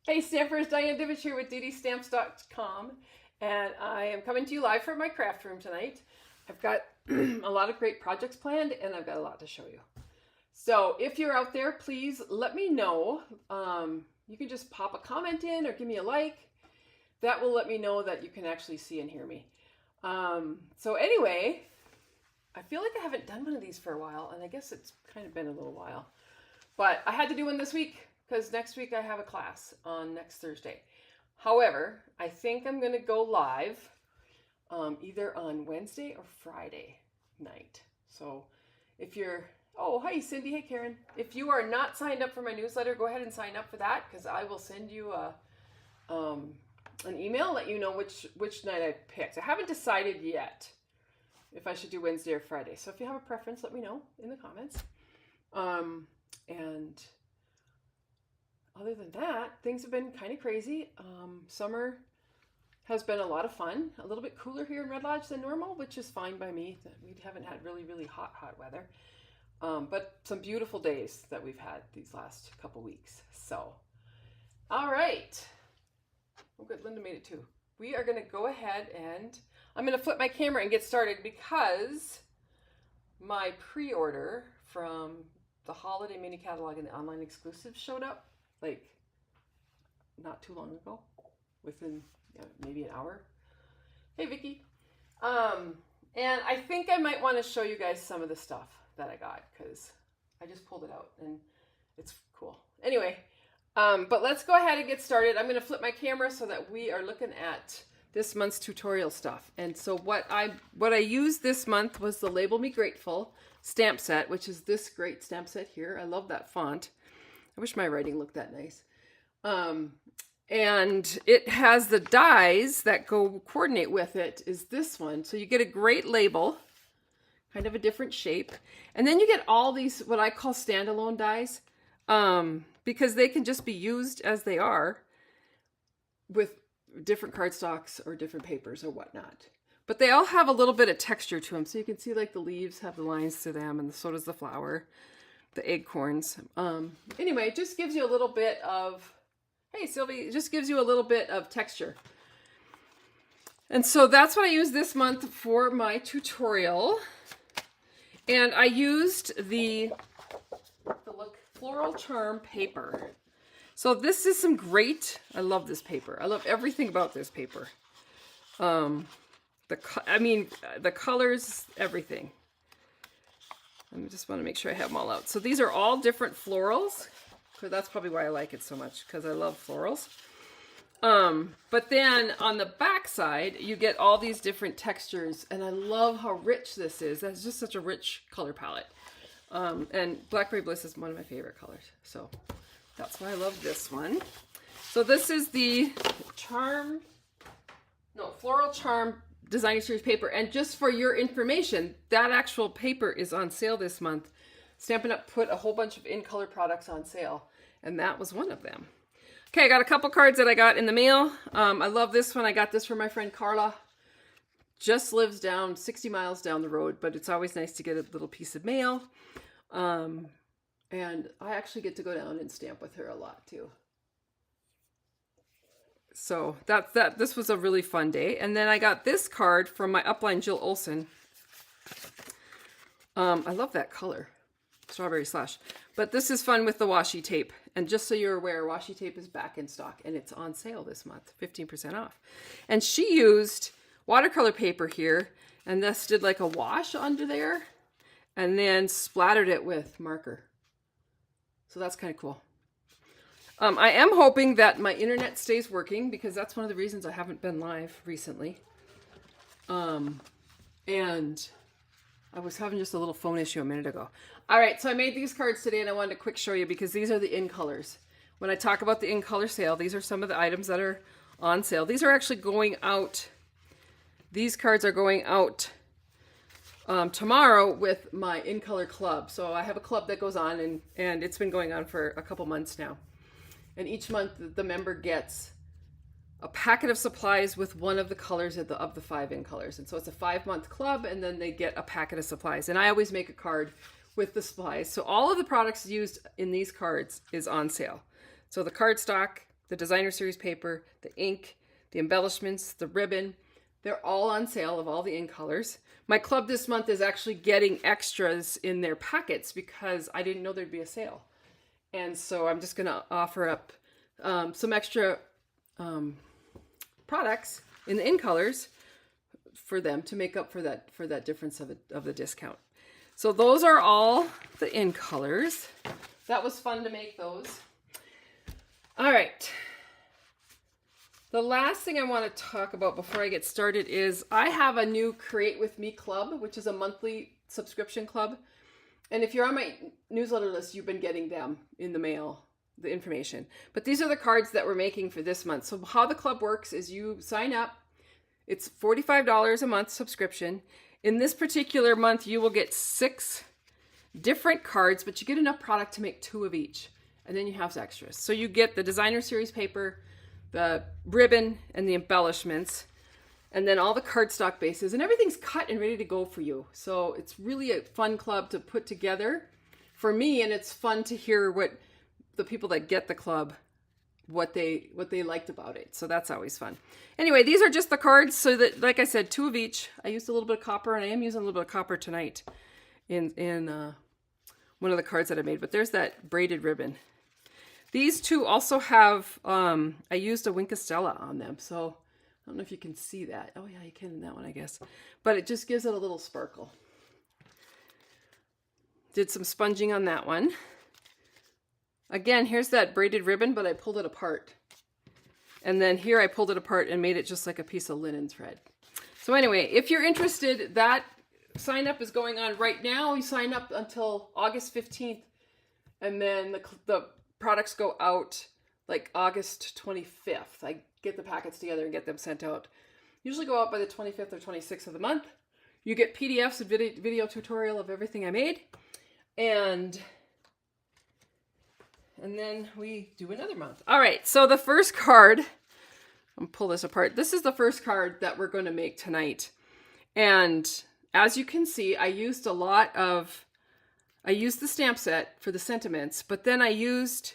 Hey Stampers, Diane Divich here with DDStamps.com, and I am coming to you live from my craft room tonight. I've got a lot of great projects planned, and I've got a lot to show you. So if you're out there, please let me know. You can just pop a comment in or give me a like. That will let me know that you can actually see and hear me. So anyway, I feel like I haven't done one of these for a while, and I guess it's kind of been a little while. But I had to do one this week because next week I have a class on next Thursday. However, I think I'm going to go live either on Wednesday or Friday night. So if you're, oh, hi Cindy, hey Karen. If you are not signed up for my newsletter, go ahead and sign up for that because I will send you an email, let you know which night I picked. I haven't decided yet if I should do Wednesday or Friday. So if you have a preference, let me know in the comments. And other than that, things have been kind of crazy. Summer has been a lot of fun. A little bit cooler here in Red Lodge than normal, which is fine by me. We haven't had really, really hot weather. But some beautiful days that we've had these last couple weeks. So, all right. Oh, good. Linda made it too. We are going to go ahead and I'm going to flip my camera and get started because my pre-order from the holiday mini catalog and the online exclusive showed up like not too long ago, within maybe an hour. Hey Vicky. And I think I might want to show you guys some of the stuff that I got because I just pulled it out and it's cool. Anyway, but let's go ahead and get started. I'm going to flip my camera so that we are looking at this month's tutorial stuff. And so what I used this month was the Label Me Grateful stamp set, which is this great stamp set here. I love that font. I wish my writing looked that nice. And it has the dies that go coordinate with it is this one. So you get a great label, kind of a different shape. And then you get all these, what I call standalone dies, because they can just be used as they are with different cardstocks or different papers or whatnot. But they all have a little bit of texture to them. So you can see like the leaves have the lines to them and so does the flower, the acorns. Anyway, it just gives you a little bit of, hey Sylvie, it just gives you a little bit of texture. And so that's what I used this month for my tutorial. And I used the Floral Charm paper. So this is some great, I love this paper. I love everything about this paper. The colors, everything. I just want to make sure I have them all out. So these are all different florals. So that's probably why I like it so much, because I love florals. But then on the back side, you get all these different textures, and I love how rich this is. That's just such a rich color palette. And Blackberry Bliss is one of my favorite colors. So that's why I love this one. So this is the Floral Charm Designer Series paper. And just for your information, that actual paper is on sale this month. Stampin' Up! Put a whole bunch of in-color products on sale, and that was one of them. Okay, I got a couple cards that I got in the mail. I love this one. I got this from my friend Carla. Just lives down 60 miles down the road, but it's always nice to get a little piece of mail. And I actually get to go down and stamp with her a lot too. So this was a really fun day. And then I got this card from my upline Jill Olson. I love that color, Strawberry Slash. But this is fun with the washi tape. And just so you're aware, washi tape is back in stock and it's on sale this month, 15% off. And she used watercolor paper here, and this did like a wash under there and then splattered it with marker. So that's kind of cool. I am hoping that my internet stays working because that's one of the reasons I haven't been live recently. And I was having just a little phone issue a minute ago. All right, so I made these cards today and I wanted to quick show you because these are the in colors. When I talk about the in color sale, these are some of the items that are on sale. These are actually going out. These cards are going out tomorrow with my in color club. So I have a club that goes on and it's been going on for a couple months now. And each month the member gets a packet of supplies with one of the colors of the 5 in colors. And so it's a 5-month club, and then they get a packet of supplies. And I always make a card with the supplies. So all of the products used in these cards is on sale. So the cardstock, the designer series paper, the ink, the embellishments, the ribbon. They're all on sale of all the in colors. My club this month is actually getting extras in their packets because I didn't know there'd be a sale. And so I'm just going to offer up some extra products in the in colors for them to make up for that difference of the discount. So those are all the in colors. That was fun to make those. All right. The last thing I want to talk about before I get started is I have a new Create With Me club, which is a monthly subscription club. And if you're on my newsletter list, you've been getting them in the mail, the information. But these are the cards that we're making for this month. So how the club works is you sign up. It's $45 a month subscription. In this particular month, you will get 6 different cards, but you get enough product to make 2 of each. And then you have extras. So you get the designer series paper, the ribbon, and the embellishments, and then all the cardstock bases, and everything's cut and ready to go for you. So it's really a fun club to put together for me, and it's fun to hear what the people that get the club, what they liked about it. So that's always fun. Anyway, these are just the cards, so that, like I said, 2 of each. I used a little bit of copper, and I am using a little bit of copper tonight in one of the cards that I made, but there's that braided ribbon. These 2 also have, I used a Winkostella on them, so I don't know if you can see that. Oh yeah, you can in that one, I guess. But it just gives it a little sparkle. Did some sponging on that one. Again, here's that braided ribbon, but I pulled it apart. And then here I pulled it apart and made it just like a piece of linen thread. So anyway, if you're interested, that sign up is going on right now. You sign up until August 15th, and then the products go out like August 25th. I get the packets together and get them sent out. Usually go out by the 25th or 26th of the month. You get PDFs and video tutorial of everything I made. And then we do another month. All right, so the first card, I'm gonna pull this apart. This is the first card that we're going to make tonight. And as you can see, I used the stamp set for the sentiments, but then I used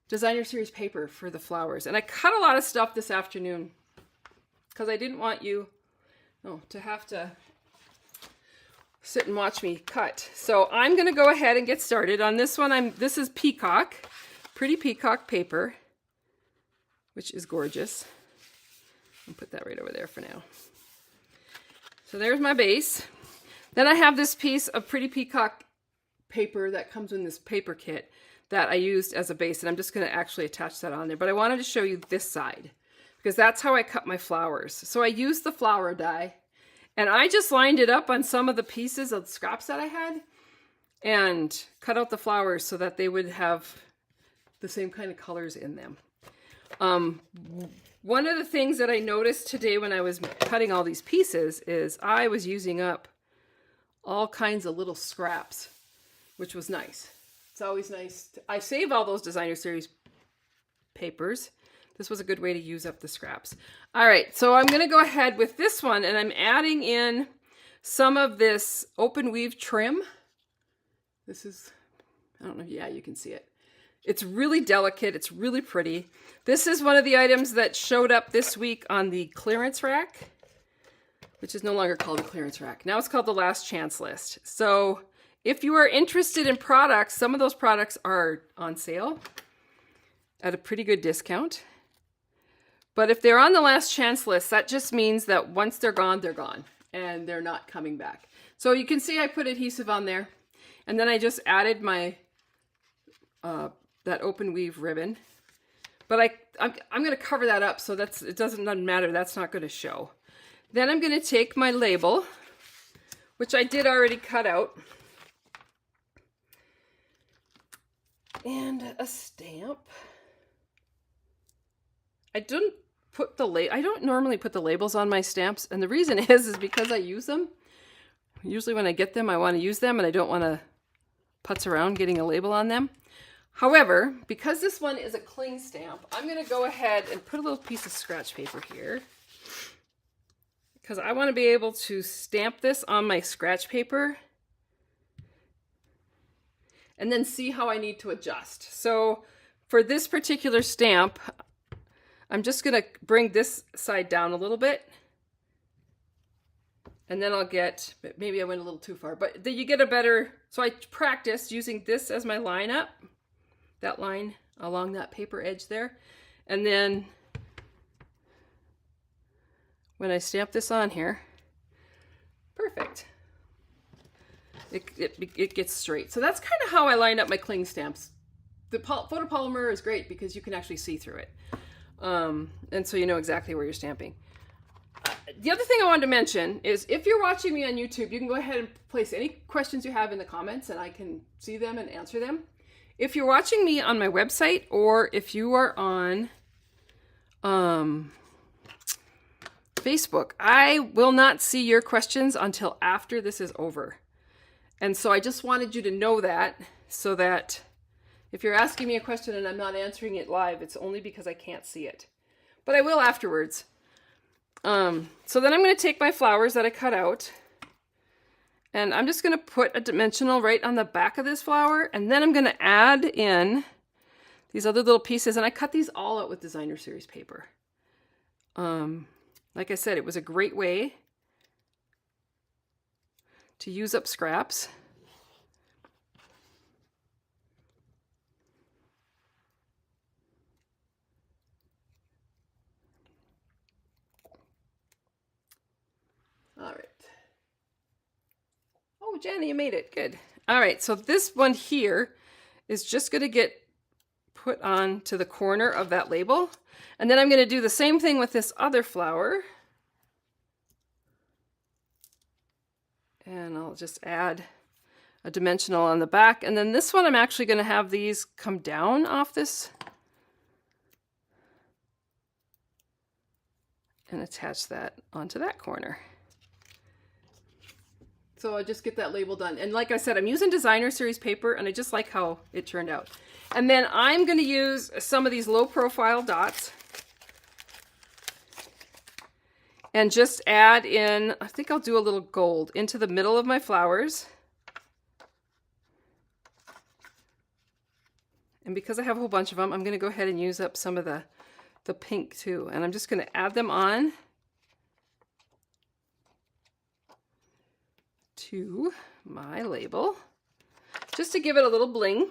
designer series paper for the flowers. And I cut a lot of stuff this afternoon because I didn't want you to have to sit and watch me cut. So I'm going to go ahead and get started on this one. This is peacock, pretty peacock paper, which is gorgeous. I'll put that right over there for now. So there's my base. Then I have this piece of pretty peacock paper that comes in this paper kit that I used as a base, and I'm just going to actually attach that on there. But I wanted to show you this side because that's how I cut my flowers. So I used the flower die, and I just lined it up on some of the pieces of scraps that I had and cut out the flowers so that they would have the same kind of colors in them. One of the things that I noticed today when I was cutting all these pieces is I was using up all kinds of little scraps, which was nice. It's always nice. I save all those designer series papers. This was a good way to use up the scraps. All right, so I'm going to go ahead with this one, and I'm adding in some of this open weave trim. This is, I don't know, yeah, you can see it. It's really delicate. It's really pretty. This is one of the items that showed up this week on the clearance rack, which is no longer called the clearance rack. Now it's called the last chance list. So if you are interested in products, some of those products are on sale at a pretty good discount. But if they're on the last chance list, that just means that once they're gone, and they're not coming back. So you can see I put adhesive on there, and then I just added my that open weave ribbon. But I'm going to cover that up so it doesn't matter. That's not going to show. Then I'm going to take my label, which I did already cut out, and a stamp. I don't normally put the labels on my stamps, and the reason is because I use them. Usually when I get them, I want to use them, and I don't want to putz around getting a label on them. However, because this one is a cling stamp, I'm going to go ahead and put a little piece of scratch paper here, because I want to be able to stamp this on my scratch paper and then see how I need to adjust. So for this particular stamp, I'm just going to bring this side down a little bit. And then I'll get, maybe I went a little too far, but then you get a better, so I practiced using this as my line up, that line along that paper edge there. And then when I stamp this on here, perfect. It gets straight. So that's kind of how I line up my cling stamps. The photopolymer is great because you can actually see through it. And so you know exactly where you're stamping. The other thing I wanted to mention is if you're watching me on YouTube, you can go ahead and place any questions you have in the comments and I can see them and answer them. If you're watching me on my website or if you are on Facebook, I will not see your questions until after this is over. And so I just wanted you to know that, so that if you're asking me a question and I'm not answering it live, it's only because I can't see it. But I will afterwards. So then I'm going to take my flowers that I cut out, and I'm just going to put a dimensional right on the back of this flower, and then I'm going to add in these other little pieces, and I cut these all out with designer series paper. Like I said, it was a great way to use up scraps. All right. Oh, Jenny, you made it. Good. All right, so this one here is just going to get put on to the corner of that label. And then I'm going to do the same thing with this other flower. And I'll just add a dimensional on the back. And then this one, I'm actually going to have these come down off this and attach that onto that corner. So I just get that label done. And like I said, I'm using designer series paper and I just like how it turned out. And then I'm going to use some of these low profile dots and just add in, I think I'll do a little gold into the middle of my flowers. And because I have a whole bunch of them, I'm going to go ahead and use up some of the pink too. And I'm just going to add them on to my label just to give it a little bling.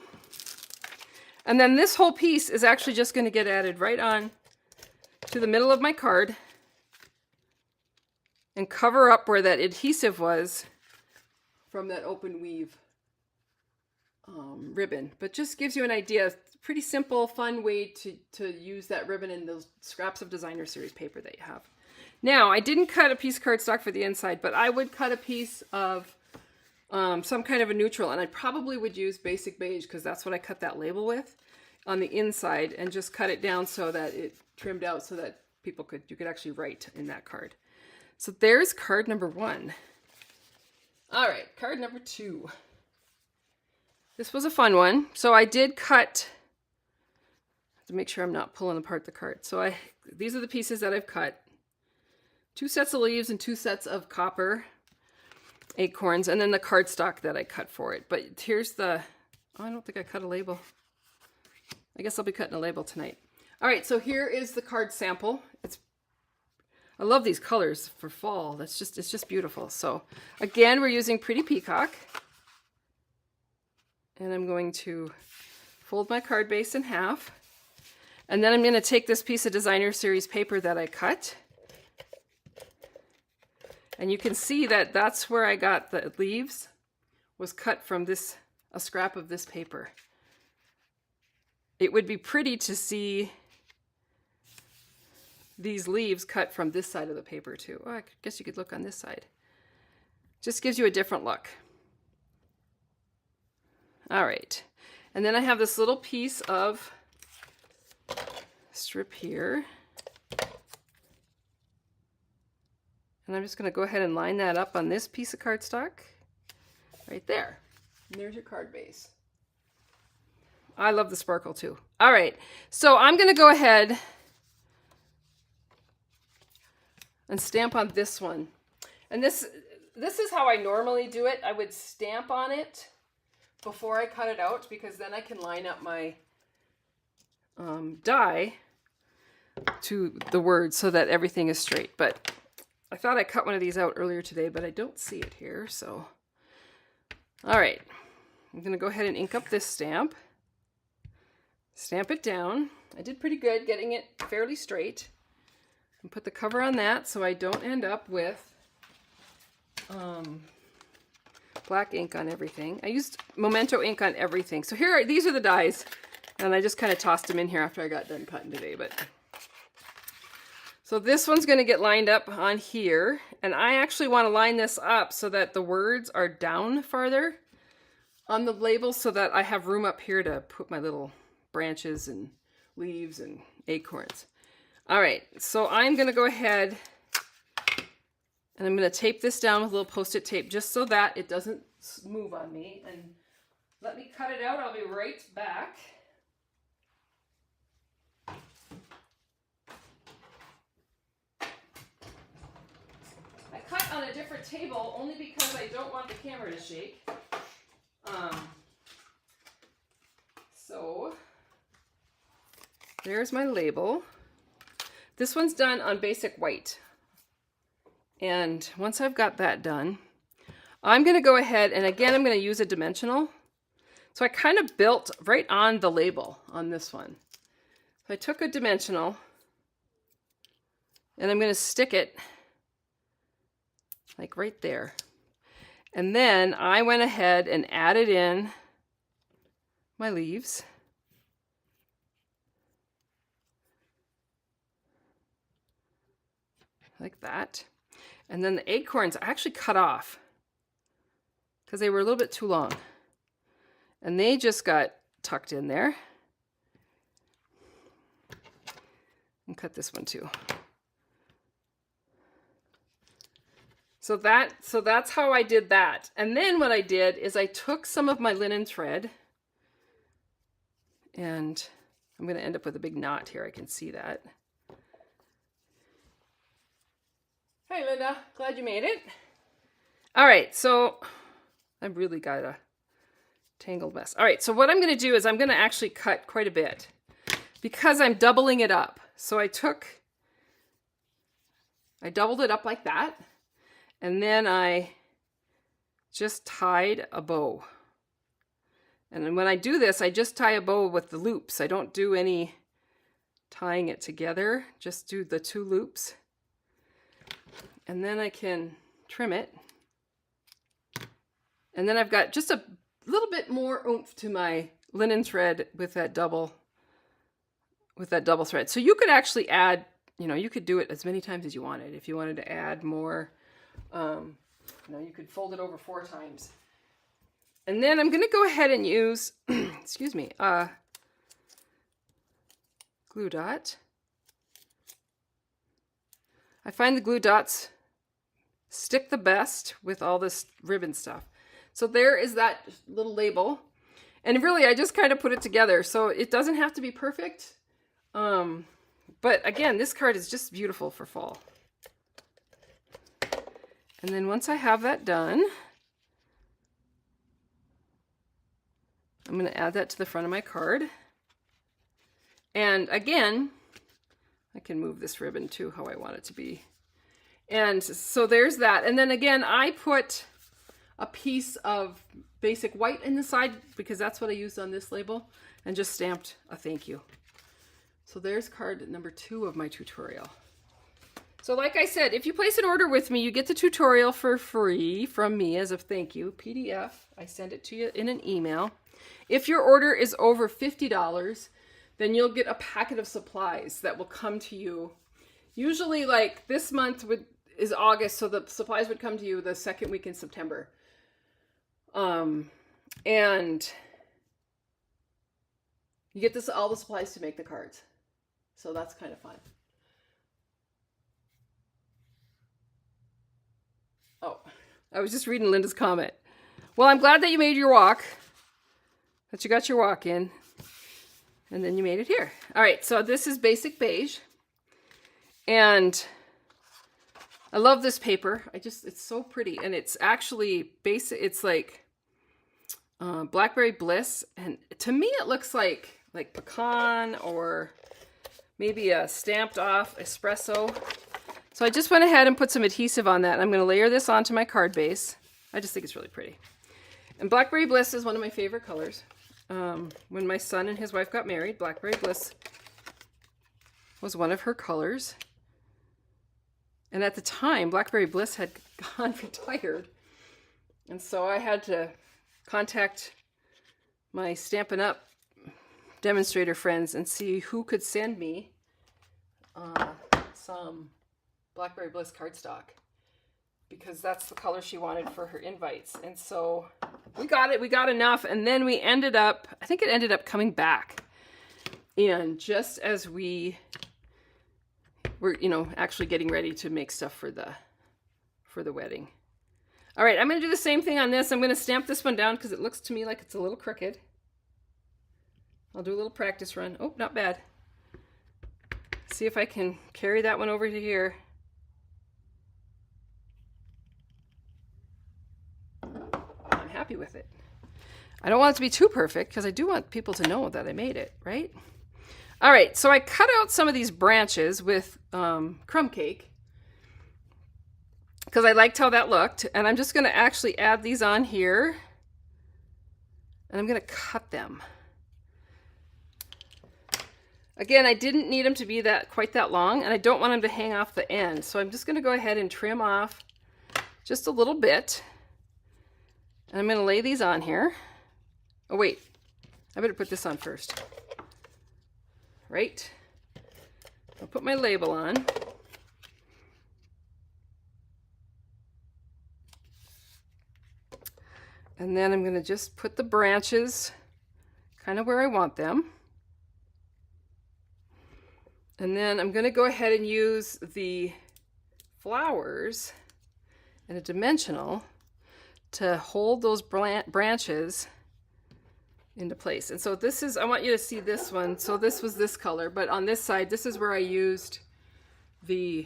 And then this whole piece is actually just going to get added right on to the middle of my card and cover up where that adhesive was from that open weave ribbon. But just gives you an idea. Pretty simple, fun way to use that ribbon in those scraps of designer series paper that you have. Now, I didn't cut a piece of cardstock for the inside, but I would cut a piece of some kind of a neutral, and I probably would use basic beige because that's what I cut that label with on the inside, and just cut it down so that it trimmed out so that you could actually write in that card. So there's card number 1. All right, card number 2. This was a fun one. So I did cut, to make sure I'm not pulling apart the card. So these are the pieces that I've cut. 2 sets of leaves and 2 sets of copper acorns, and then the cardstock that I cut for it. But here's the, oh, I don't think I cut a label. I guess I'll be cutting a label tonight. All right, so here is the card sample. I love these colors for fall. It's just beautiful. So again, we're using Pretty Peacock. And I'm going to fold my card base in half. And then I'm going to take this piece of designer series paper that I cut. And you can see that that's where I got the leaves, was cut from this, a scrap of this paper. It would be pretty to see these leaves cut from this side of the paper too. Oh, I guess you could look on this side. Just gives you a different look. All right, and then I have this little piece of strip here. And I'm just going to go ahead and line that up on this piece of cardstock right there. And there's your card base. I love the sparkle too. All right, so I'm going to go ahead and stamp on this one. And this is how I normally do it. I would stamp on it before I cut it out, because then I can line up my die to the words so that everything is straight. But I thought I cut one of these out earlier today, but I don't see it here. So, all right, I'm going to go ahead and ink up this stamp. Stamp it down. I did pretty good getting it fairly straight. And put the cover on that so I don't end up with black ink on everything. I used Memento ink on everything. So these are the dies. And I just kind of tossed them in here after I got done cutting today. So this one's going to get lined up on here. And I actually want to line this up so that the words are down farther on the label so that I have room up here to put my little branches and leaves and acorns. All right, so I'm going to go ahead and I'm going to tape this down with a little Post-it tape just so that it doesn't move on me. And let me cut it out. I'll be right back. I cut on a different table only because I don't want the camera to shake. So there's my label. This one's done on basic white. And once I've got that done, I'm going to go ahead and again, I'm going to use a dimensional. So I kind of built right on the label on this one. So I took a dimensional and I'm going to stick it like right there. And then I went ahead and added in my leaves. Like that. And then the acorns I actually cut off because they were a little bit too long. And they just got tucked in there. And cut this one too. So that's how I did that. And then what I did is I took some of my linen thread and I'm going to end up with a big knot here. I can see that. Hi, Linda. Glad you made it. All right, so I've really got a tangled mess. All right, so what I'm going to do is I'm going to actually cut quite a bit because I'm doubling it up. So I doubled it up like that, and then I just tied a bow. And then when I do this, I just tie a bow with the loops. I don't do any tying it together, just do the 2 loops. And then I can trim it. And then I've got just a little bit more oomph to my linen thread with that double thread. So you could actually add, you could do it as many times as you wanted. If you wanted to add more, you could fold it over 4 times. And then I'm going to go ahead and use, excuse me, glue dot. I find the glue dots stick the best with all this ribbon stuff. So there is that little label. And really, I just kind of put it together. So it doesn't have to be perfect. But again, this card is just beautiful for fall. And then once I have that done, I'm going to add that to the front of my card. And again, I can move this ribbon to how I want it to be. And so there's that. And then again, I put a piece of basic white in the side because that's what I used on this label and just stamped a thank you. So there's card number 2 of my tutorial. So like I said, if you place an order with me, you get the tutorial for free from me as a thank you. PDF, I send it to you in an email. If your order is over $50, then you'll get a packet of supplies that will come to you. Usually like this month is August, so the supplies would come to you the 2nd week in September. And you get all the supplies to make the cards. So that's kind of fun. Oh, I was just reading Linda's comment. Well, I'm glad that you made your walk, that you got your walk in, and then you made it here. All right, so this is basic beige. And I love this paper. It's so pretty. And it's actually basic. It's like Blackberry Bliss. And to me, it looks like pecan or maybe a stamped off espresso. So I just went ahead and put some adhesive on that. I'm going to layer this onto my card base. I just think it's really pretty. And Blackberry Bliss is one of my favorite colors. When my son and his wife got married, Blackberry Bliss was one of her colors. And at the time, Blackberry Bliss had gone retired. And so I had to contact my Stampin' Up demonstrator friends and see who could send me some Blackberry Bliss cardstock, because that's the color she wanted for her invites. And so we got it, we got enough, and then we ended up, I think it ended up coming back. And just as we were, you know, actually getting ready to make stuff for the wedding. All right, I'm going to do the same thing on this. I'm going to stamp this one down because it looks to me like it's a little crooked. I'll do a little practice run. Oh, not bad. See if I can carry that one over to here. I'm happy with it. I don't want it to be too perfect because I do want people to know that I made it, right? All right, so I cut out some of these branches with crumb cake because I liked how that looked. And I'm just going to actually add these on here. And I'm going to cut them. Again, I didn't need them to be quite that long, and I don't want them to hang off the end. So I'm just going to go ahead and trim off just a little bit. And I'm going to lay these on here. Oh, wait. I better put this on first. Right? I'll put my label on. And then I'm going to just put the branches kind of where I want them. And then I'm going to go ahead and use the flowers and a dimensional to hold those branches into place. And so this is, I want you to see this one. So this was this color, but on this side, this is where I used the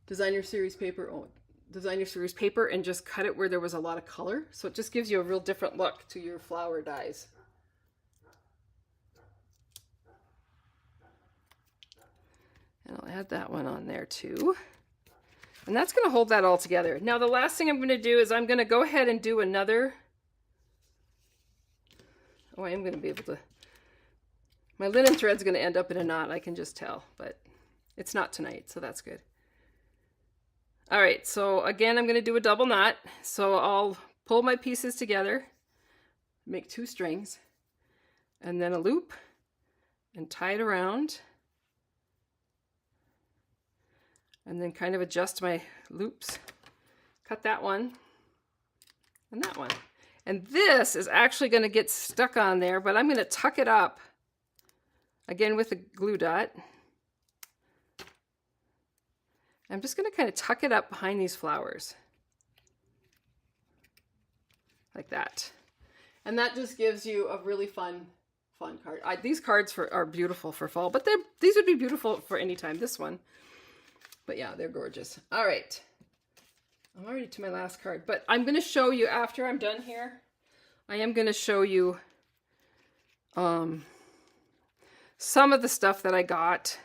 designer series paper and just cut it where there was a lot of color. So it just gives you a real different look to your flower dies. And I'll add that one on there too. And that's going to hold that all together. Now the last thing I'm going to do is I'm going to go ahead and do another. Oh, I am going to be able to. My linen thread's going to end up in a knot, I can just tell, but it's not tonight, so that's good. All right, so again, I'm going to do a double knot. So I'll pull my pieces together, make 2 strings, and then a loop, and tie it around. And then kind of adjust my loops. Cut that one, and that one. And this is actually going to get stuck on there, but I'm going to tuck it up, again with a glue dot. I'm just going to kind of tuck it up behind these flowers. Like that. And that just gives you a really fun card. These cards are beautiful for fall, but these would be beautiful for any time. This one. But yeah, they're gorgeous. All right. I'm already to my last card, but I'm going to show you after I'm done here. I am going to show you some of the stuff that I got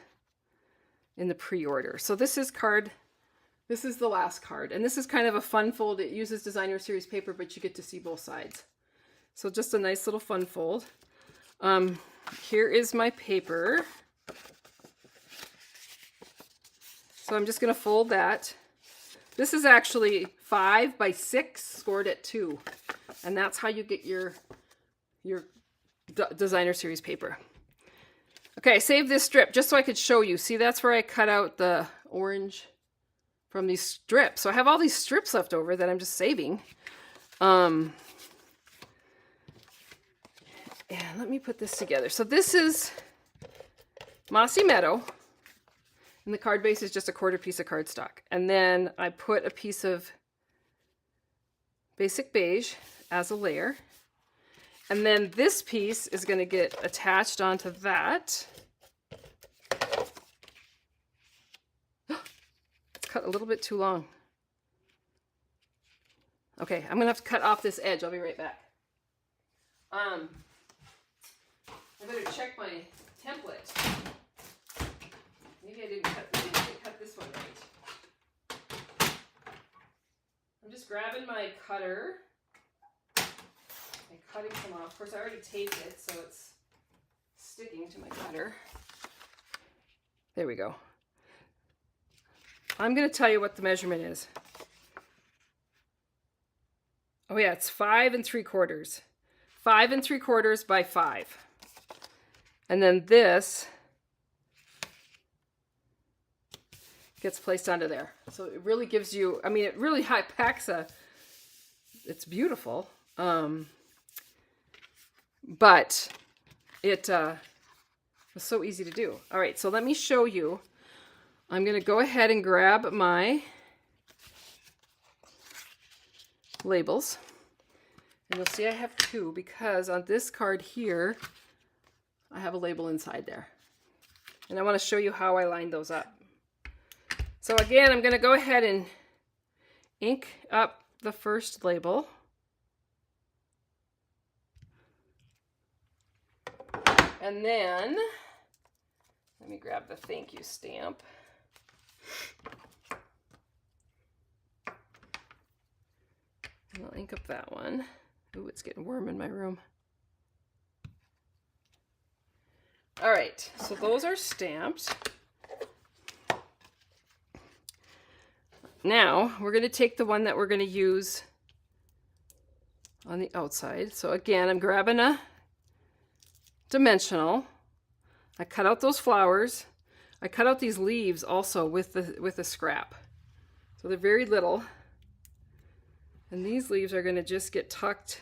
in the pre-order. So this is the last card, and this is kind of a fun fold. It uses designer series paper, but you get to see both sides. So just a nice little fun fold. Here is my paper. So I'm just going to fold that. This is actually 5 by 6 scored at 2. And that's how you get your designer series paper. Okay, I saved this strip just so I could show you. See, that's where I cut out the orange from these strips. So I have all these strips left over that I'm just saving. And let me put this together. So this is Mossy Meadow. And the card base is just a 1/4 piece of cardstock. And then I put a piece of Basic Beige as a layer. And then this piece is going to get attached onto that. It's cut a little bit too long. Okay, I'm going to have to cut off this edge. I'll be right back. I better check my template. grabbing my cutter and cutting some off. Of course, I already taped it, so it's sticking to my cutter. There we go. I'm going to tell you what the measurement is. Oh yeah, it's 5 3/4. 5 3/4 by 5. And then this gets placed onto there. So it really gives you, I mean, it really packs it's beautiful. But it was so easy to do. All right, so let me show you. I'm going to go ahead and grab my labels. And you'll see I have 2 because on this card here, I have a label inside there. And I want to show you how I lined those up. So again, I'm going to go ahead and ink up the first label. And then, let me grab the thank you stamp. And I'll ink up that one. Ooh, it's getting warm in my room. All right, so those are stamped. Now, we're going to take the one that we're going to use on the outside. So again, I'm grabbing a dimensional. I cut out those flowers. I cut out these leaves also with the scrap. So they're very little. And these leaves are going to just get tucked.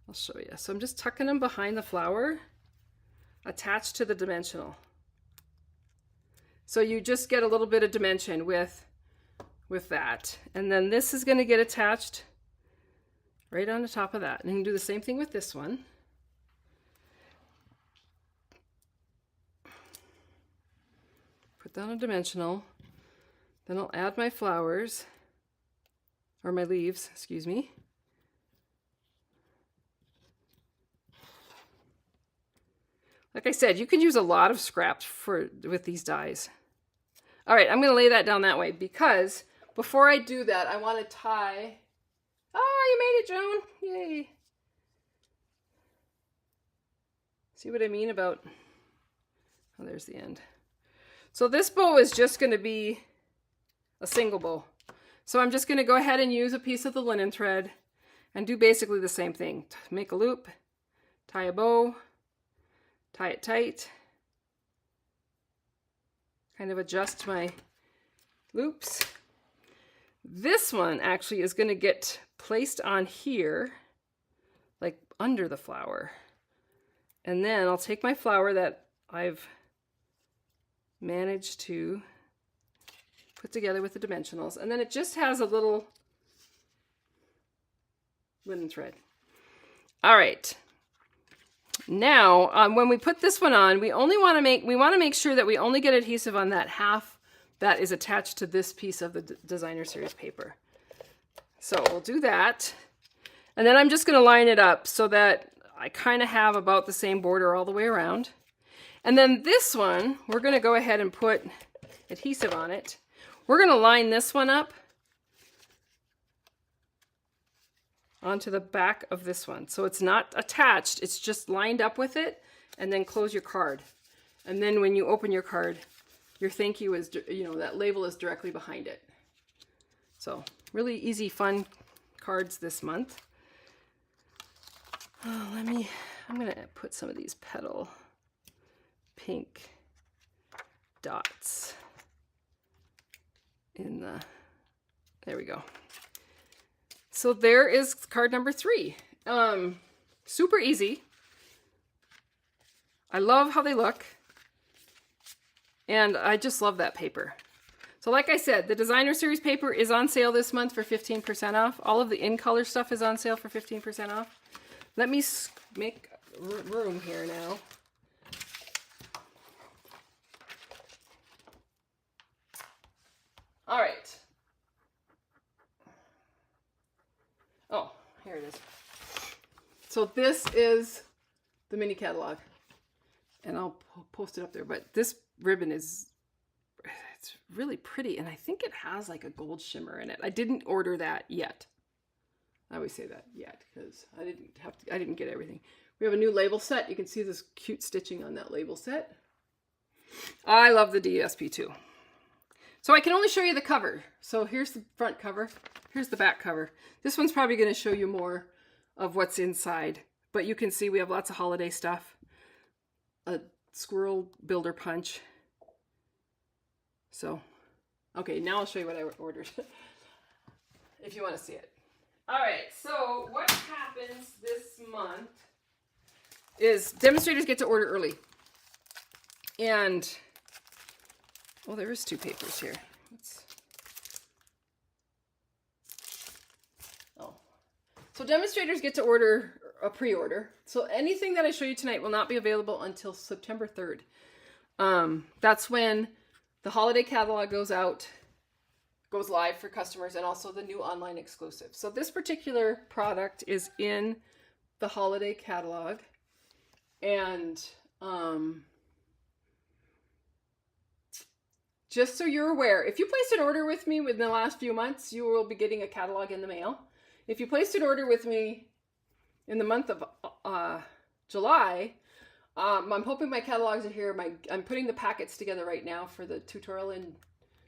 I'll show you. So I'm just tucking them behind the flower, attached to the dimensional. So you just get a little bit of dimension with that. And then this is going to get attached right on the top of that. And you can do the same thing with this one. Put down a dimensional. Then I'll add my flowers, or my leaves, excuse me. Like I said, you can use a lot of scraps with these dies. All right, I'm going to lay that down that way because before I do that, I want to tie. Oh, you made it, Joan. Yay. See what I mean about, oh, there's the end. So this bow is just going to be a single bow. So I'm just going to go ahead and use a piece of the linen thread and do basically the same thing. Make a loop, tie a bow, tie it tight, kind of adjust my loops. This one actually is going to get placed on here, like under the flower. And then I'll take my flower that I've managed to put together with the dimensionals, and then it just has a little linen thread. All right. Now, when we put this one on, we want to make sure that we only get adhesive on that half that is attached to this piece of the designer series paper. So we'll do that. And then I'm just going to line it up so that I kind of have about the same border all the way around. And then this one, we're going to go ahead and put adhesive on it. We're going to line this one up onto the back of this one. So it's not attached, it's just lined up with it, and then close your card. And then when you open your card, your thank you is, that label is directly behind it. So really easy, fun cards this month. Oh, I'm going to put some of these petal pink dots in there we go. So there is card number 3. Super easy. I love how they look. And I just love that paper. So like I said, the designer series paper is on sale this month for 15% off. All of the in-color stuff is on sale for 15% off. Let me make room here now. All right. Oh, here it is. So this is the mini catalog, and I'll post it up there, but this ribbon is it's really pretty, and I think it has like a gold shimmer in it. I didn't order that yet. I always say that yet because I didn't get everything. We have a new label set. You can see this cute stitching on that label set. I love the DSP too. So I can only show you the cover. So here's the front cover. Here's the back cover. This one's probably going to show you more of what's inside. But you can see we have lots of holiday stuff. A squirrel builder punch. So, okay, now I'll show you what I ordered. If you want to see it. All right, so what happens this month is demonstrators get to order early. And, well, there is 2 papers here. So demonstrators get to order a pre-order. So anything that I show you tonight will not be available until September 3rd. That's when the holiday catalog goes live for customers, and also the new online exclusive. So this particular product is in the holiday catalog. And just so you're aware, if you placed an order with me within the last few months, you will be getting a catalog in the mail. If you placed an order with me in the month of July, I'm hoping my catalogs are here. I'm putting the packets together right now for the tutorial in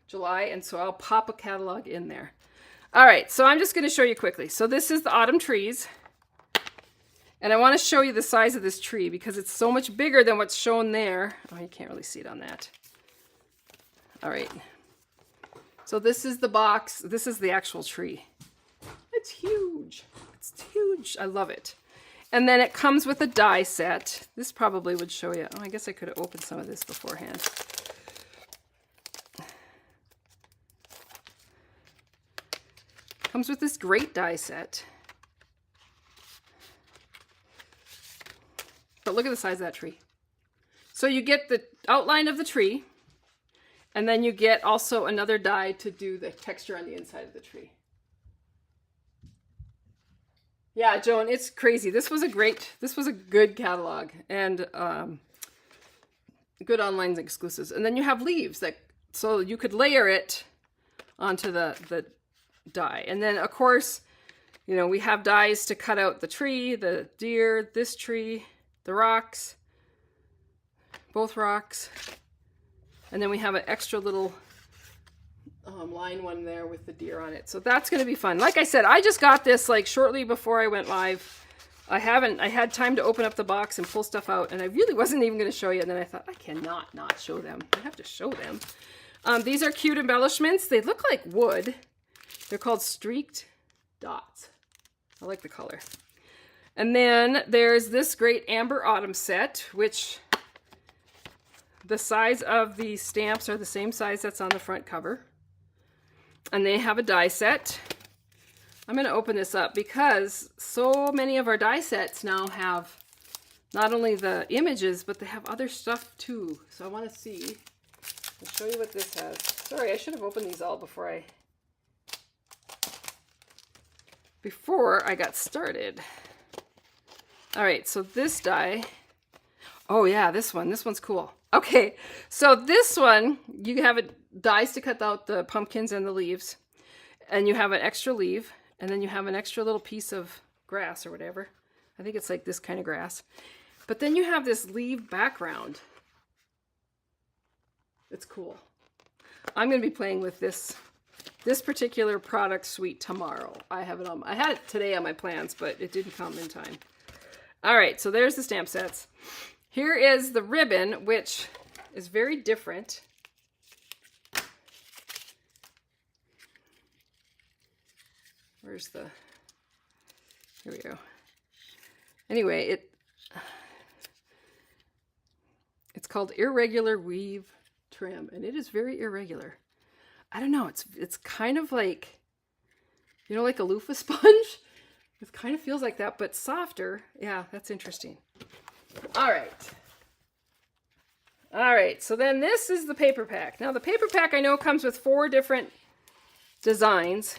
July, and so I'll pop a catalog in there. All right, so I'm just going to show you quickly. So this is the autumn trees, and I want to show you the size of this tree because it's so much bigger than what's shown there. Oh, you can't really see it on that. All right, so this is the box. This is the actual tree. It's huge. It's huge. I love it. And then it comes with a die set. This probably would show you. Oh, I guess I could have opened some of this beforehand. Comes with this great die set. But look at the size of that tree. So you get the outline of the tree, and then you get also another die to do the texture on the inside of the tree. Yeah, Joan, it's crazy. This was a good catalog, and good online exclusives. And then you have leaves so you could layer it onto the die. And then of course, you know, we have dies to cut out the tree, the deer, this tree, the rocks, both rocks. And then we have an extra little line one there with the deer on it. So that's going to be fun. Like I said, I just got this like shortly before I went live. I had time to open up the box and pull stuff out, and I really wasn't even going to show you. And then I thought, I cannot not show them. I have to show them. These are cute embellishments. They look like wood. They're called streaked dots. I like the color. And then there's this great Amber Autumn set, which the size of the stamps are the same size that's on the front cover. And they have a die set. I'm going to open this up because so many of our die sets now have not only the images, but they have other stuff too. So I want to see. I'll show you what this has. Sorry, I should have opened these all before I got started. All right, so this die. Oh yeah, this one's cool. Okay, so this one, you have dies to cut out the pumpkins and the leaves, and you have an extra leaf, and then you have an extra little piece of grass or whatever. I think it's like this kind of grass. But then you have this leaf background. It's cool. I'm going to be playing with this particular product suite tomorrow. I had it today on my plans, but it didn't come in time. All right, so there's the stamp sets. Here is the ribbon, which is very different. Here we go. Anyway, it's called Irregular Weave Trim, and it is very irregular. I don't know, it's kind of like, you know, like a loofah sponge. It kind of feels like that, but softer. Yeah, that's interesting. All right, so then this is the paper pack. Now the paper pack I know comes with 4 different designs,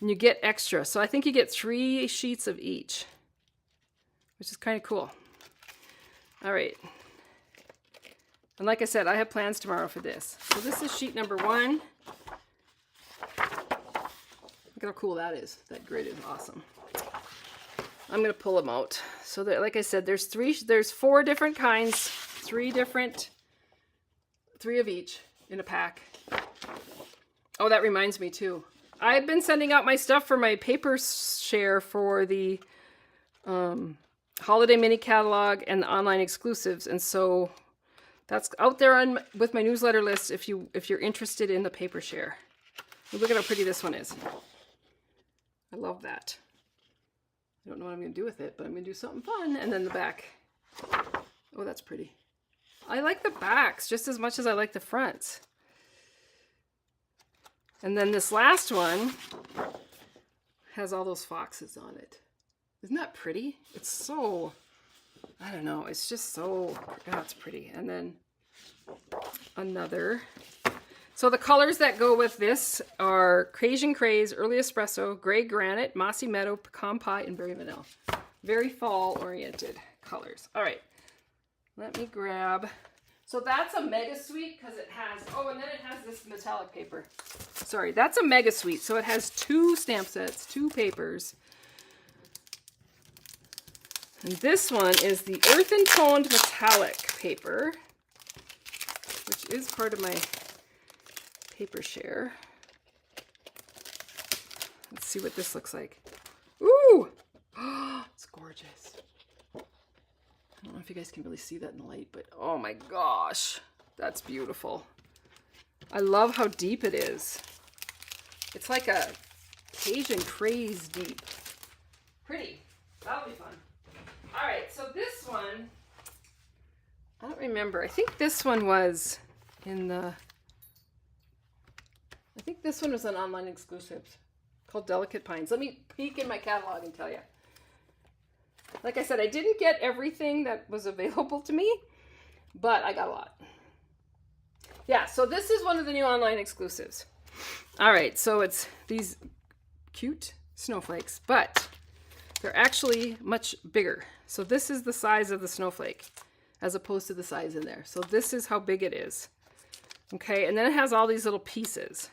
and you get extra. So I think you get 3 sheets of each, which is kind of cool. All right, And like I said, I have plans tomorrow for this. So this is sheet number 1. Look how cool that is. That grid is awesome. I'm going to pull them out. So that, like I said, there's 4 different kinds, 3 of each in a pack. Oh, that reminds me too. I've been sending out my stuff for my paper share for the holiday mini catalog and the online exclusives, and so that's out there with my newsletter list if you're interested in the paper share. Look at how pretty this one is. I love that. I don't know what I'm going to do with it, but I'm going to do something fun. And then the back. Oh, that's pretty. I like the backs just as much as I like the fronts. And then this last one has all those foxes on it. Isn't that pretty? It's so, I don't know, it's just so, oh, it's pretty. And then another. So the colors that go with this are Cajun Craze, Early Espresso, Gray Granite, Mossy Meadow, Pecan Pie, and Berry Vanilla. Very fall-oriented colors. All right, let me grab. So that's a mega suite because it has, oh, and then it has this metallic paper. Sorry, that's a mega suite. So it has 2 stamp sets, 2 papers. And this one is the earth and toned metallic paper, which is part of my paper share. Let's see what this looks like. Ooh! Oh, it's gorgeous. I don't know if you guys can really see that in the light, but oh my gosh, that's beautiful. I love how deep it is. It's like a Cajun Craze deep. Pretty. That'll be fun. All right, so this one, I don't remember. I think this one was in the, I think this one was an online exclusive called Delicate Pines. Let me peek in my catalog and tell you. Like I said, I didn't get everything that was available to me, but I got a lot. Yeah, so this is one of the new online exclusives. All right, so it's these cute snowflakes, but they're actually much bigger. So this is the size of the snowflake as opposed to the size in there. So this is how big it is. Okay, and then it has all these little pieces.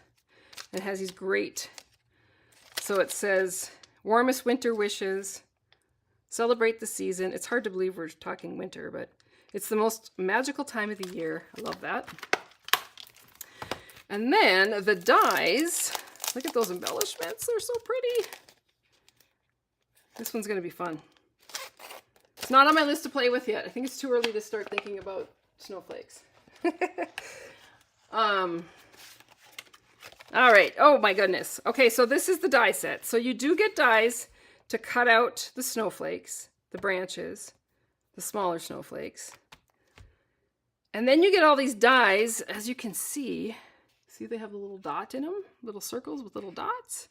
It has these great, so it says, warmest winter wishes, celebrate the season. It's hard to believe we're talking winter, but it's the most magical time of the year. I love that. And then the dies, look at those embellishments. They're so pretty. This one's going to be fun. It's not on my list to play with yet. I think it's too early to start thinking about snowflakes. All right. Oh my goodness. Okay, so this is the die set. So you do get dies to cut out the snowflakes, the branches, the smaller snowflakes. And then you get all these dies, as you can see. See, they have a little dot in them, little circles with little dots,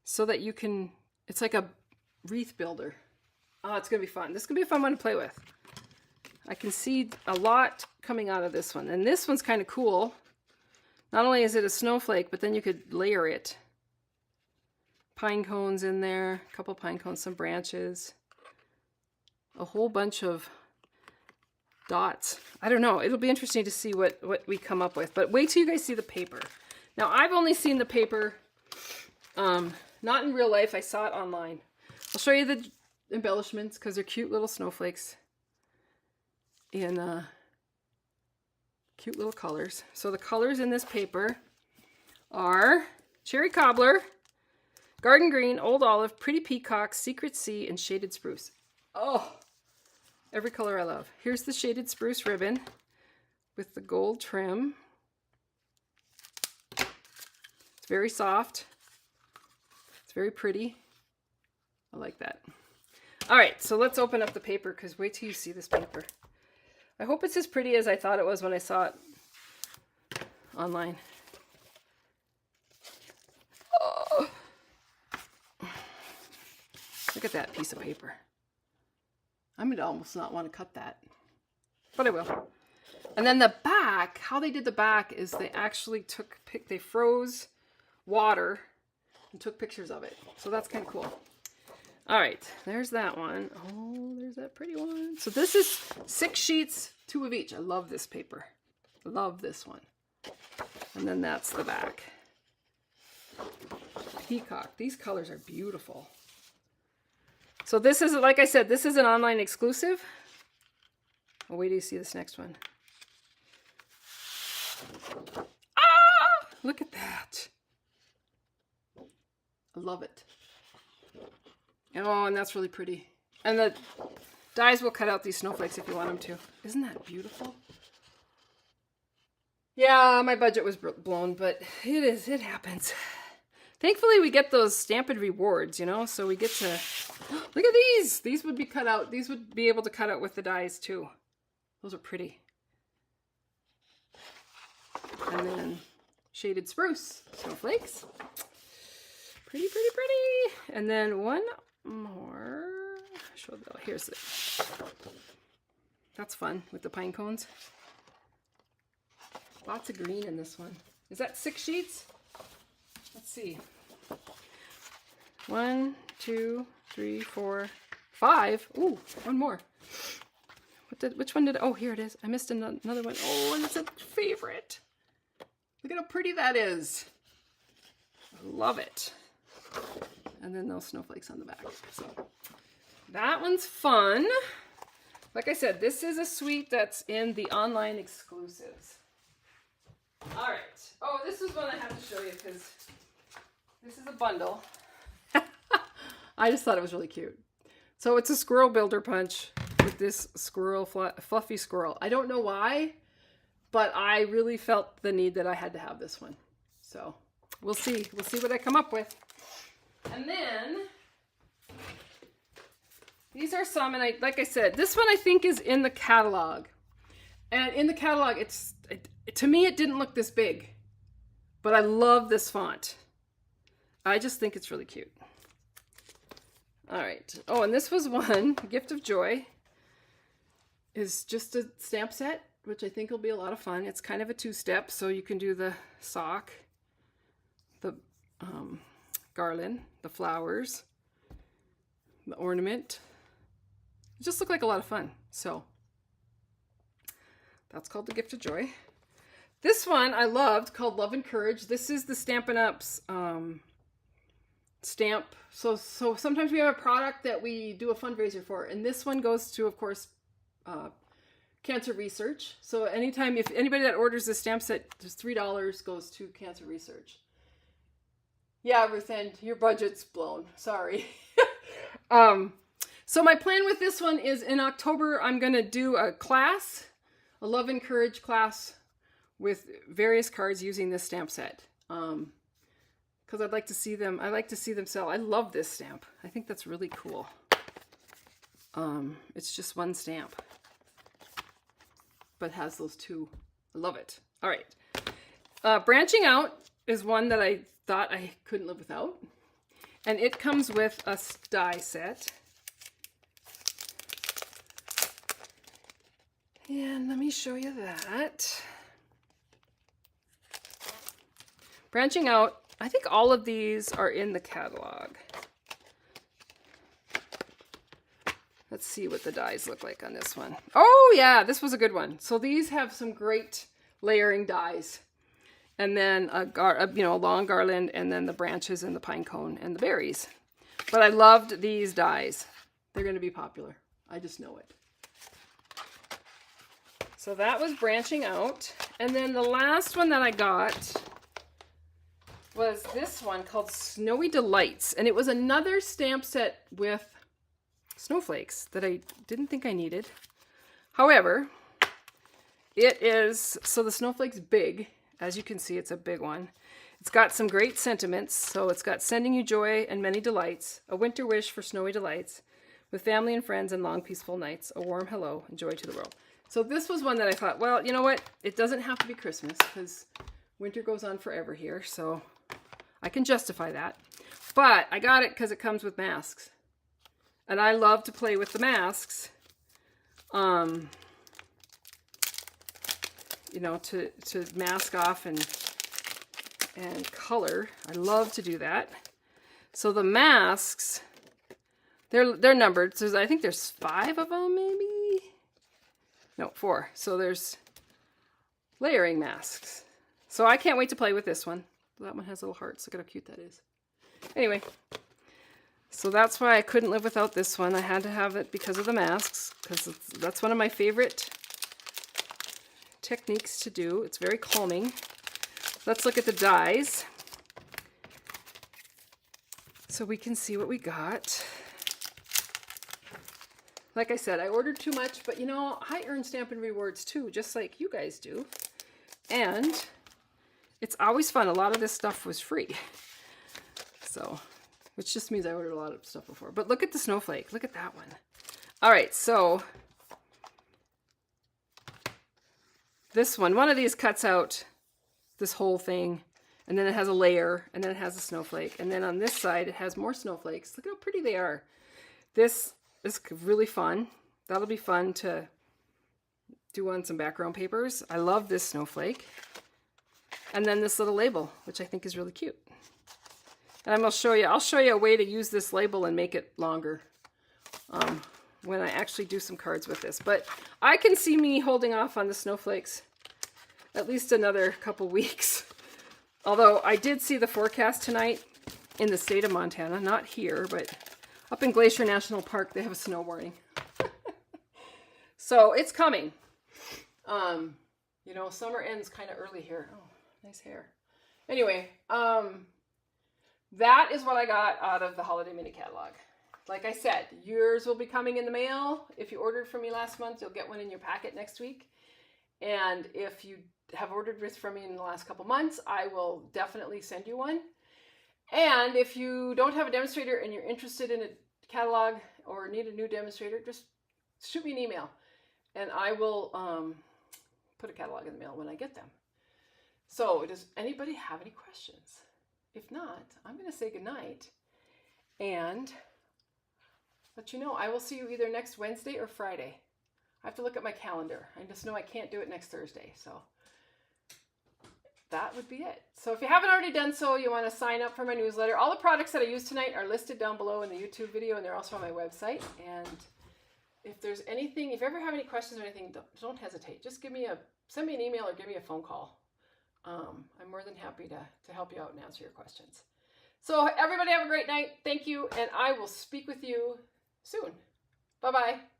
so that you can, it's like a wreath builder. Oh, it's going to be fun. This is going to be a fun one to play with. I can see a lot coming out of this one. And this one's kind of cool. Not only is it a snowflake, but then you could layer it. Pine cones in there, a couple pine cones, some branches, a whole bunch of dots. I don't know. It'll be interesting to see what we come up with. But wait till you guys see the paper. Now, I've only seen the paper, not in real life. I saw it online. I'll show you the embellishments because they're cute little snowflakes in cute little colors. So the colors in this paper are Cherry Cobbler, Garden Green, Old Olive, Pretty Peacock, Secret Sea, and Shaded Spruce. Oh, every color I love. Here's the Shaded Spruce ribbon with the gold trim. It's very soft. It's very pretty. I like that. All right, so let's open up the paper because wait till you see this paper. I hope it's as pretty as I thought it was when I saw it online. Oh. Look at that piece of paper. I'm going to almost not want to cut that, but I will. And then the back, how they did the back is they actually they froze water and took pictures of it. So that's kind of cool. All right, there's that one. Oh, there's There's that pretty one. So this is 6 sheets, 2 of each. I love this paper. I love this one. And then that's the back. Peacock. These colors are beautiful. So this is, like I said, this is an online exclusive. Oh, wait till you see this next one. Ah! Look at that. I love it. Oh, and that's really pretty. And the dies will cut out these snowflakes if you want them to. Isn't that beautiful? Yeah, my budget was blown, but it happens. Thankfully, we get those Stampin' rewards, you know, so we get to, look at these. These would be cut out. These would be able to cut out with the dies too. Those are pretty. And then shaded spruce snowflakes. Pretty, pretty, pretty. And then one more. Show the, here's it. That's fun with the pine cones. Lots of green in this one. Is that 6 sheets? Let's see. 1, 2, 3, 4, 5. Ooh, one more. Which one did? Oh, here it is. I missed another one. Oh, and it's a favorite. Look at how pretty that is. I love it. And then those snowflakes on the back. So that one's fun. Like I said, this is a suite that's in the online exclusives. All right. Oh, this is one I have to show you because this is a bundle. I just thought it was really cute. So it's a squirrel builder punch with this squirrel, fluffy squirrel. I don't know why, but I really felt the need that I had to have this one. So we'll see. We'll see what I come up with. And then these are some, and like I said, this one I think is in the catalog. And in the catalog, to me, it didn't look this big, but I love this font. I just think it's really cute. All right. Oh, and this was one, Gift of Joy, is just a stamp set, which I think will be a lot of fun. It's kind of a 2-step, so you can do the sock, the garland, the flowers, the ornament. It just looked like a lot of fun. So that's called the Gift of Joy. This one I loved, called Love and Courage. This is the Stampin' Up's stamp. So sometimes we have a product that we do a fundraiser for, and this one goes to, of course, cancer research. So anytime, if anybody that orders this stamp set, just $3 goes to cancer research. Yeah, Ruth Ann, your budget's blown. Sorry. So my plan with this one is in October, I'm going to do a class, a Love and Courage class with various cards using this stamp set. Because I'd like to see them, I like to see them sell. I love this stamp. I think that's really cool. It's just one stamp, but has those two. I love it. All right. Branching Out is one that I thought I couldn't live without. And it comes with a die set. And let me show you that. Branching Out, I think all of these are in the catalog. Let's see what the dies look like on this one. Oh yeah, this was a good one. So these have some great layering dies. And then a long garland, and then the branches and the pine cone and the berries. But I loved these dies. They're going to be popular. I just know it. So that was Branching Out. And then the last one that I got was this one called Snowy Delights. And it was another stamp set with snowflakes that I didn't think I needed. However, it is, so the snowflake's big. As you can see, it's a big one. It's got some great sentiments. So it's got sending you joy and many delights, a winter wish for snowy delights, with family and friends and long peaceful nights, a warm hello and joy to the world. So this was one that I thought, well, you know what? It doesn't have to be Christmas because winter goes on forever here. So I can justify that. But I got it because it comes with masks. And I love to play with the masks. You know, to mask off and color. I love to do that. So the masks They're numbered. So I think there's 5 of them, maybe. No, 4. So there's layering masks. So I can't wait to play with this one. That one has little hearts. Look at how cute that is. Anyway, so that's why I couldn't live without this one. I had to have it because of the masks, because that's one of my favorite techniques to do. It's very calming. Let's look at the dies so we can see what we got. Like I said, I ordered too much, but you know, I earn Stampin' Rewards too, just like you guys do. And it's always fun. A lot of this stuff was free. So, which just means I ordered a lot of stuff before. But look at the snowflake. Look at that one. All right, so this one of these cuts out this whole thing, and then it has a layer, and then it has a snowflake, and then on this side it has more snowflakes. Look how pretty they are. This is really fun. That'll be fun to do on some background papers. I love this snowflake. And then this little label, which I think is really cute. And I'll show you a way to use this label and make it longer when I actually do some cards with this. But I can see me holding off on the snowflakes at least another couple weeks. Although I did see the forecast tonight in the state of Montana, not here, but up in Glacier National Park, they have a snow warning. So it's coming. You know, summer ends kind of early here. Oh, nice hair. Anyway, that is what I got out of the holiday mini catalog. Like I said, yours will be coming in the mail. If you ordered from me last month, you'll get one in your packet next week. And if you have ordered from me in the last couple months, I will definitely send you one. And if you don't have a demonstrator and you're interested in a catalog or need a new demonstrator, just shoot me an email and I will put a catalog in the mail when I get them. So does anybody have any questions? If not, I'm going to say goodnight and let you know I will see you either next Wednesday or Friday. I have to look at my calendar. I just know I can't do it next Thursday. So that would be it. So if you haven't already done so, you want to sign up for my newsletter. All the products that I used tonight are listed down below in the YouTube video, and they're also on my website. And if there's anything, if you ever have any questions or anything, don't hesitate. Just send me an email or give me a phone call. I'm more than happy to help you out and answer your questions. So everybody have a great night. Thank you, and I will speak with you soon. Bye-bye.